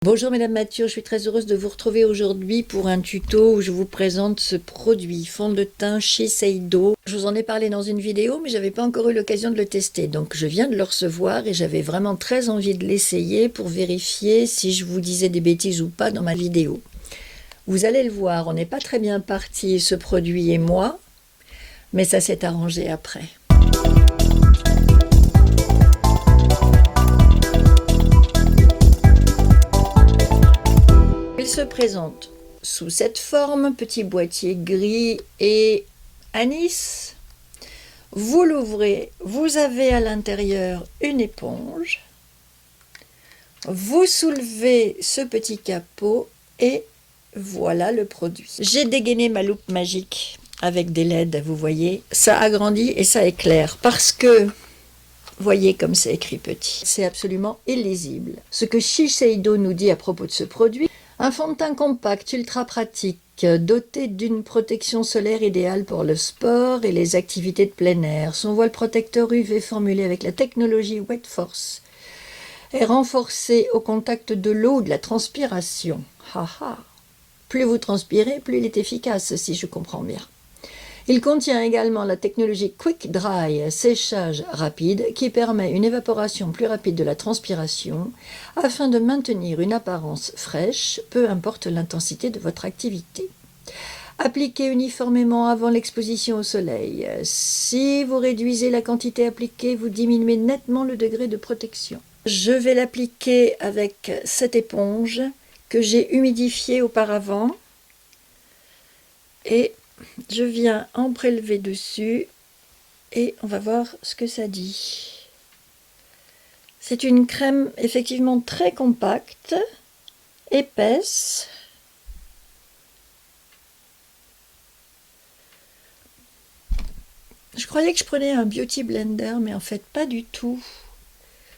Bonjour Mesdames Mathieu, je suis très heureuse de vous retrouver aujourd'hui pour un tuto où je vous présente ce produit fond de teint Shiseido. Je vous en ai parlé dans une vidéo mais j'avais pas encore eu l'occasion de le tester, donc je viens de le recevoir et j'avais vraiment très envie de l'essayer pour vérifier si je vous disais des bêtises ou pas dans ma vidéo. Vous allez le voir, on n'est pas très bien parti ce produit et moi, mais ça s'est arrangé après. Il se présente sous cette forme, petit boîtier gris et anis. Vous l'ouvrez, vous avez à l'intérieur une éponge. Vous soulevez ce petit capot et voilà le produit. J'ai dégainé ma loupe magique avec des LED, vous voyez. Ça agrandit et ça éclaire parce que, voyez comme c'est écrit petit. C'est absolument illisible. Ce que Shiseido nous dit à propos de ce produit: un fond de teint compact, ultra pratique, doté d'une protection solaire idéale pour le sport et les activités de plein air. Son voile protecteur UV formulé avec la technologie Wet Force est renforcé au contact de l'eau ou de la transpiration. Haha. Plus vous transpirez, plus il est efficace, si je comprends bien. Il contient également la technologie Quick Dry, séchage rapide, qui permet une évaporation plus rapide de la transpiration afin de maintenir une apparence fraîche, peu importe l'intensité de votre activité. Appliquez uniformément avant l'exposition au soleil. Si vous réduisez la quantité appliquée, vous diminuez nettement le degré de protection. Je vais l'appliquer avec cette éponge que j'ai humidifiée auparavant et je viens en prélever dessus et on va voir ce que ça dit. C'est une crème effectivement très compacte, épaisse. Je croyais que je prenais un beauty blender, mais en fait pas du tout.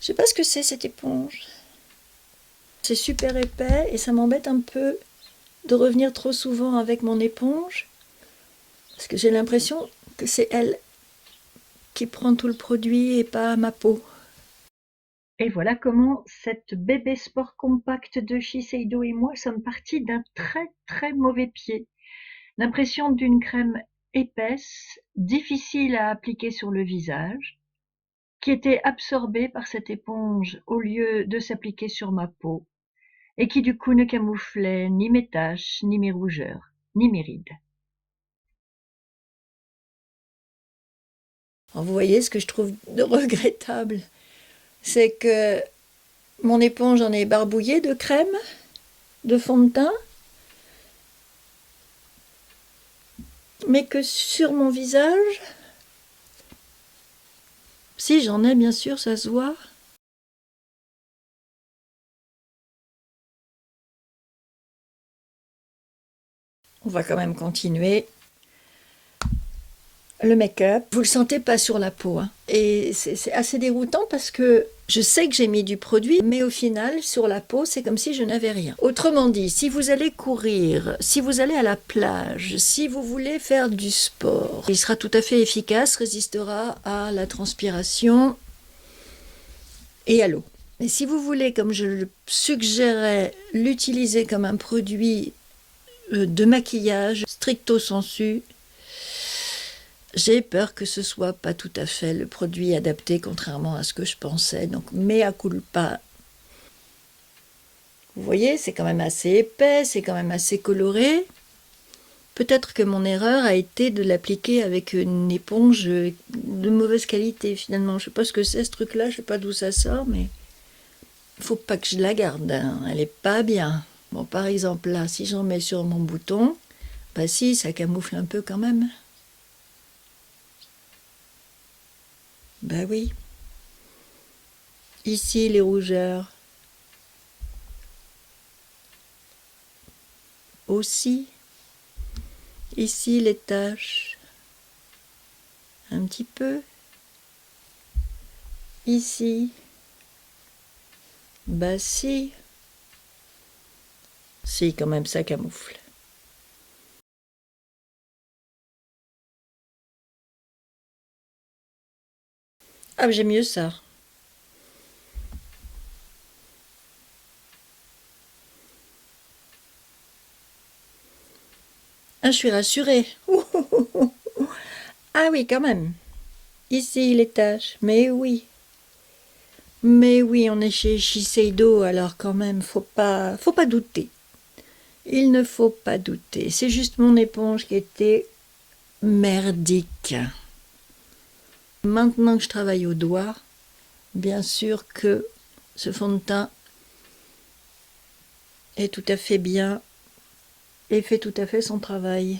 Je sais pas ce que c'est cette éponge. C'est super épais et ça m'embête un peu de revenir trop souvent avec mon éponge parce que j'ai l'impression que c'est elle qui prend tout le produit et pas ma peau. Et voilà comment cette bébé sport compact de Shiseido et moi sommes partis d'un très mauvais pied. L'impression d'une crème épaisse, difficile à appliquer sur le visage, qui était absorbée par cette éponge au lieu de s'appliquer sur ma peau, et qui du coup ne camouflait ni mes taches, ni mes rougeurs, ni mes rides. Alors vous voyez, ce que je trouve de regrettable, c'est que mon éponge en est barbouillée de crème, de fond de teint, mais que sur mon visage, si j'en ai bien sûr, ça se voit. On va quand même continuer. Le make-up, vous le sentez pas sur la peau, hein. Et c'est assez déroutant parce que je sais que j'ai mis du produit, mais au final, sur la peau, c'est comme si je n'avais rien. Autrement dit, si vous allez courir, si vous allez à la plage, si vous voulez faire du sport, il sera tout à fait efficace, résistera à la transpiration et à l'eau. Mais si vous voulez, comme je le suggérais, l'utiliser comme un produit de maquillage stricto sensu, j'ai peur que ce soit pas tout à fait le produit adapté, contrairement à ce que je pensais. Donc, mea culpa. Vous voyez, c'est quand même assez épais, c'est quand même assez coloré. Peut-être que mon erreur a été de l'appliquer avec une éponge de mauvaise qualité, finalement. Je sais pas ce que c'est, ce truc-là, je sais pas d'où ça sort, mais il faut pas que je la garde, hein. Elle est pas bien. Bon, par exemple, là, si j'en mets sur mon bouton, bah si, ça camoufle un peu quand même. Bah oui. Ici, les rougeurs. Aussi. Ici, les taches. Un petit peu. Ici. Bah si. Si, quand même, ça camoufle. Ah, j'ai mieux ça. Ah, je suis rassurée. Ouh, ouh, ouh, ouh. Ah oui, quand même. Ici, les tâches. Mais oui. Mais oui, on est chez Shiseido, alors quand même, faut pas douter. Il ne faut pas douter. C'est juste mon éponge qui était merdique. Maintenant que je travaille au doigt, bien sûr que ce fond de teint est tout à fait bien et fait tout à fait son travail.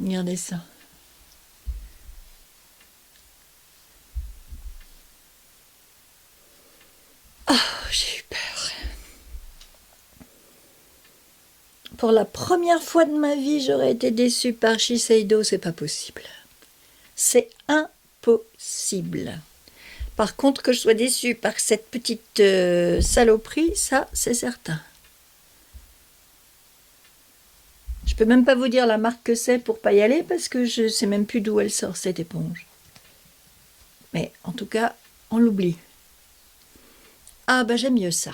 Regardez ça. Ah, j'ai eu peur. Pour la première fois de ma vie, j'aurais été déçue par Shiseido, c'est pas possible. C'est impossible. Par contre, que je sois déçue par cette petite saloperie, ça, c'est certain. Je peux même pas vous dire la marque que c'est pour pas y aller parce que je sais même plus d'où elle sort cette éponge. Mais en tout cas, on l'oublie. Ah bah j'aime mieux ça.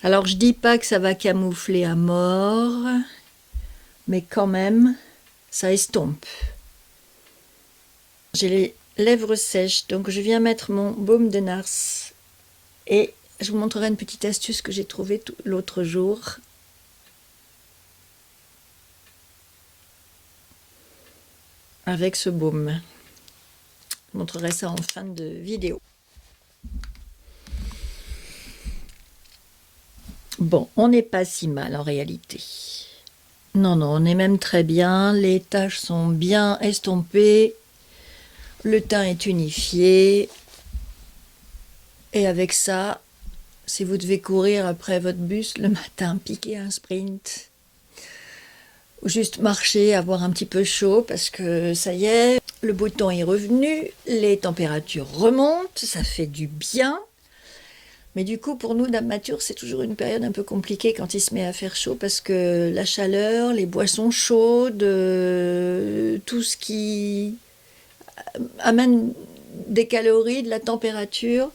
Alors je dis pas que ça va camoufler à mort, mais quand même, ça estompe. J'ai les lèvres sèches, donc je viens mettre mon baume de Nars. Et je vous montrerai une petite astuce que j'ai trouvée l'autre jour. Avec ce baume. Je montrerai ça en fin de vidéo. Bon, on n'est pas si mal en réalité. Non, non, on est même très bien. Les taches sont bien estompées. Le teint est unifié. Et avec ça, si vous devez courir après votre bus le matin, piquer un sprint, ou juste marcher, avoir un petit peu chaud parce que ça y est, le beau temps est revenu, les températures remontent, ça fait du bien. Mais du coup, pour nous, Dame Mature, c'est toujours une période un peu compliquée quand il se met à faire chaud parce que la chaleur, les boissons chaudes, tout ce qui amène des calories, de la température,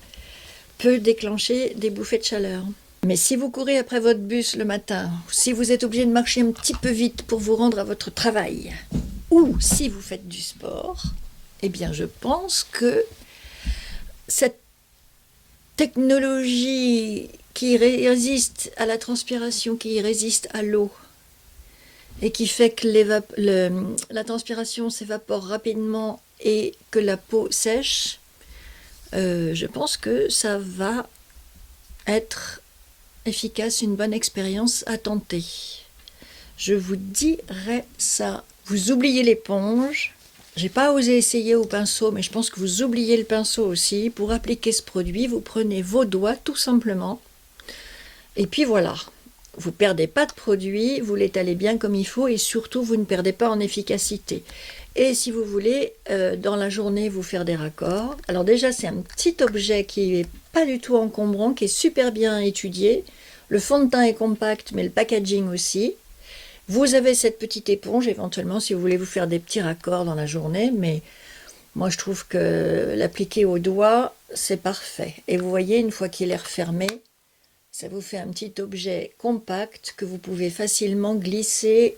peut déclencher des bouffées de chaleur. Mais si vous courez après votre bus le matin, si vous êtes obligé de marcher un petit peu vite pour vous rendre à votre travail, ou si vous faites du sport, eh bien je pense que cette technologie qui résiste à la transpiration, qui résiste à l'eau, et qui fait que la transpiration s'évapore rapidement et que la peau sèche, je pense que ça va être efficace, une bonne expérience à tenter. Je vous dirai ça. Vous oubliez l'éponge. J'ai pas osé essayer au pinceau, mais je pense que vous oubliez le pinceau aussi. Pour appliquer ce produit, vous prenez vos doigts tout simplement. Et puis voilà. Vous ne perdez pas de produit, vous l'étalez bien comme il faut et surtout vous ne perdez pas en efficacité. Et si vous voulez, dans la journée, vous faire des raccords. Alors déjà, c'est un petit objet qui n'est pas du tout encombrant, qui est super bien étudié. Le fond de teint est compact, mais le packaging aussi. Vous avez cette petite éponge, éventuellement, si vous voulez vous faire des petits raccords dans la journée. Mais moi, je trouve que l'appliquer au doigt, c'est parfait. Et vous voyez, une fois qu'il est refermé, ça vous fait un petit objet compact que vous pouvez facilement glisser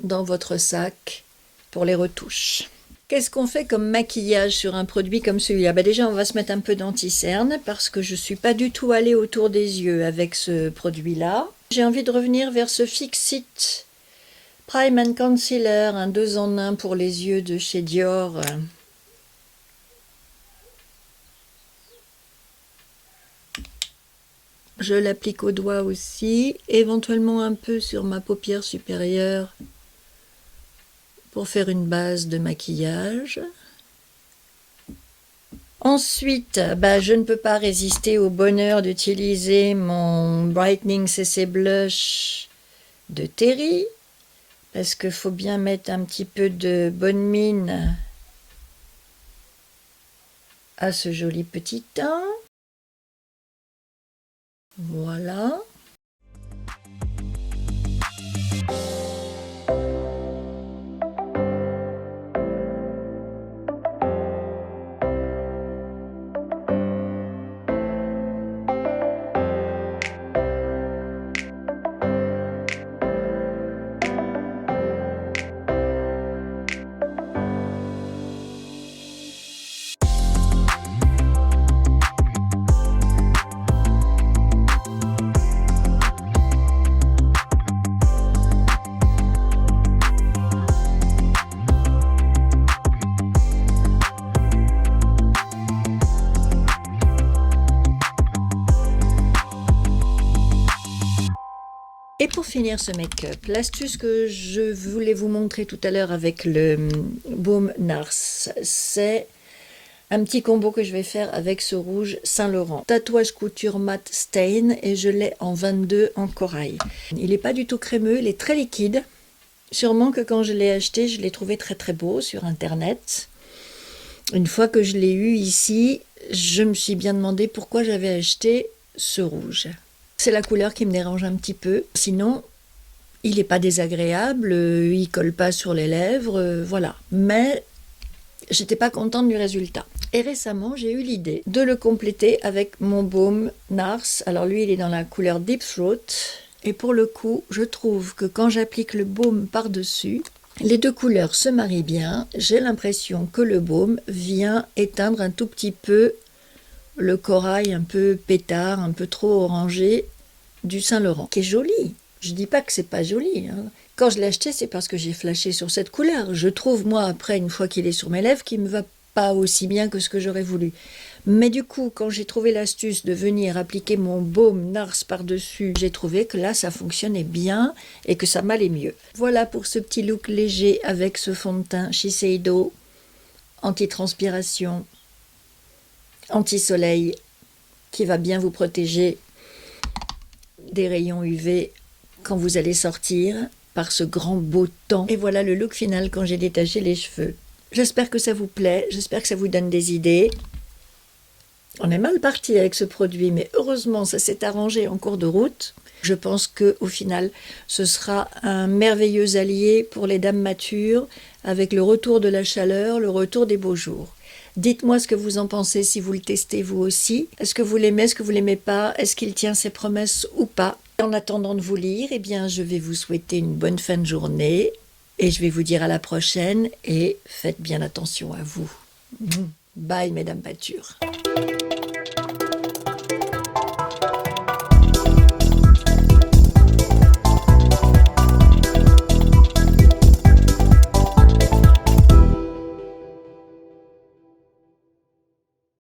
dans votre sac pour les retouches. Qu'est-ce qu'on fait comme maquillage sur un produit comme celui-là? Déjà, on va se mettre un peu d'anti-cerne parce que je ne suis pas du tout allée autour des yeux avec ce produit-là. J'ai envie de revenir vers ce Fix-It Prime and Concealer, un 2 en 1 pour les yeux de chez Dior. Je l'applique au doigt aussi, éventuellement un peu sur ma paupière supérieure pour faire une base de maquillage. Ensuite, je ne peux pas résister au bonheur d'utiliser mon Brightening CC Blush de Terry, parce qu'il faut bien mettre un petit peu de bonne mine à ce joli petit teint. Voilà. Et pour finir ce make-up, l'astuce que je voulais vous montrer tout à l'heure avec le baume Nars, c'est un petit combo que je vais faire avec ce rouge Saint-Laurent. Tatouage couture mat stain et je l'ai en 22 en corail. Il n'est pas du tout crémeux, il est très liquide. Sûrement que quand je l'ai acheté, je l'ai trouvé très très beau sur internet. Une fois que je l'ai eu ici, je me suis bien demandé pourquoi j'avais acheté ce rouge. C'est la couleur qui me dérange un petit peu. Sinon, il n'est pas désagréable, il colle pas sur les lèvres, voilà. Mais j'étais pas contente du résultat. Et récemment, j'ai eu l'idée de le compléter avec mon baume Nars. Alors lui, il est dans la couleur Deep Throat. Et pour le coup, je trouve que quand j'applique le baume par-dessus, les deux couleurs se marient bien. J'ai l'impression que le baume vient éteindre un tout petit peu le corail un peu pétard, un peu trop orangé du Saint-Laurent, qui est joli. Je dis pas que c'est pas joli, hein. Quand je l'ai acheté, c'est parce que j'ai flashé sur cette couleur. Je trouve, moi, après, une fois qu'il est sur mes lèvres, qu'il me va pas aussi bien que ce que j'aurais voulu. Mais du coup, quand j'ai trouvé l'astuce de venir appliquer mon baume Nars par-dessus, j'ai trouvé que là, ça fonctionnait bien et que ça m'allait mieux. Voilà pour ce petit look léger avec ce fond de teint Shiseido, anti-transpiration, anti-soleil, qui va bien vous protéger des rayons UV quand vous allez sortir par ce grand beau temps. Et voilà le look final quand j'ai détaché les cheveux. J'espère que ça vous plaît, j'espère que ça vous donne des idées. On est mal parti avec ce produit, mais heureusement, ça s'est arrangé en cours de route. Je pense qu'au final, ce sera un merveilleux allié pour les dames matures, avec le retour de la chaleur, le retour des beaux jours. Dites-moi ce que vous en pensez si vous le testez vous aussi. Est-ce que vous l'aimez, est-ce que vous l'aimez pas? Est-ce qu'il tient ses promesses ou pas? En attendant de vous lire, eh bien, je vais vous souhaiter une bonne fin de journée et je vais vous dire à la prochaine et faites bien attention à vous. Bye, mesdames matures.